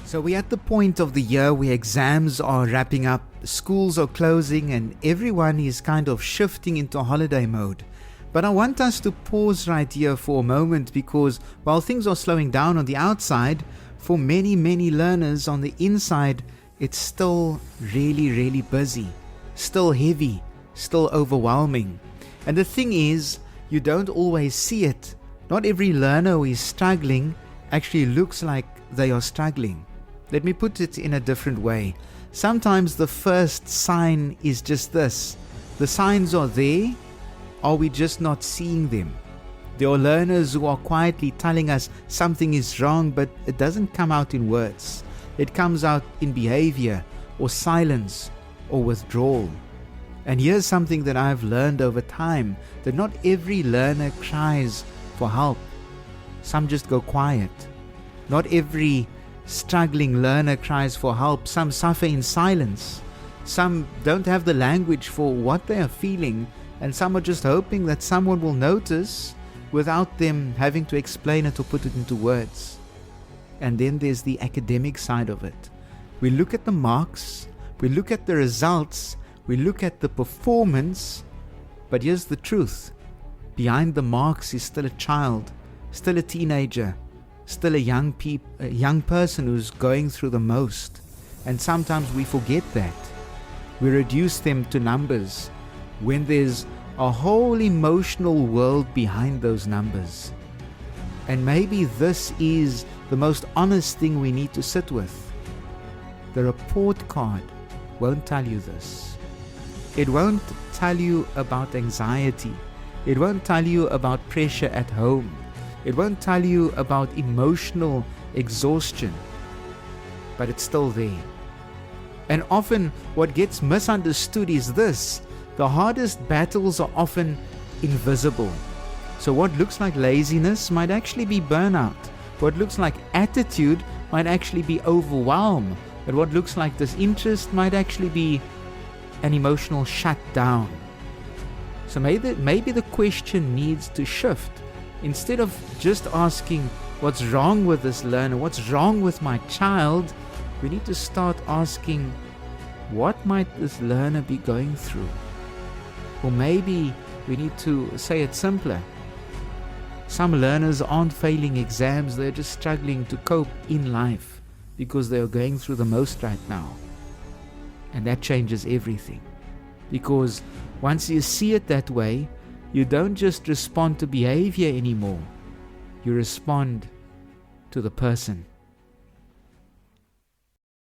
So we're at the point of the year where exams are wrapping up, schools are closing, and everyone is kind of shifting into holiday mode. But I want us to pause right here for a moment, because while things are slowing down on the outside, for many learners on the inside, it's still really busy, still heavy, still overwhelming. And the thing is, you don't always see it. Not every learner who is struggling actually looks like they are struggling. Let me put it in a different way. Sometimes the first sign is just this. The signs are there. Are we just not seeing them? There are learners who are quietly telling us something is wrong, but it doesn't come out in words. It comes out in behavior, or silence, or withdrawal. And here's something that I've learned over time, that not every learner cries for help. Some just go quiet. Not every struggling learner cries for help. Some suffer in silence. Some don't have the language for what they are feeling, and some are just hoping that someone will notice without them having to explain it or put it into words. And then there's the academic side of it. We look at the marks, we look at the results, we look at the performance, but here's the truth. Behind the marks is still a child, still a teenager, still a young person who's going through the most. And sometimes we forget that. We reduce them to numbers when there's a whole emotional world behind those numbers. And maybe this is the most honest thing we need to sit with. The report card won't tell you this. It won't tell you about anxiety. It won't tell you about pressure at home. It won't tell you about emotional exhaustion. But it's still there. And often what gets misunderstood is this. The hardest battles are often invisible. So what looks like laziness might actually be burnout. What looks like attitude might actually be overwhelm. But what looks like disinterest might actually be an emotional shutdown. So maybe the question needs to shift. Instead of just asking, what's wrong with this learner? What's wrong with my child? We need to start asking, what might this learner be going through? Or maybe we need to say it simpler. Some learners aren't failing exams, they're just struggling to cope in life because they are going through the most right now. And that changes everything. Because once you see it that way, you don't just respond to behavior anymore. You respond to the person.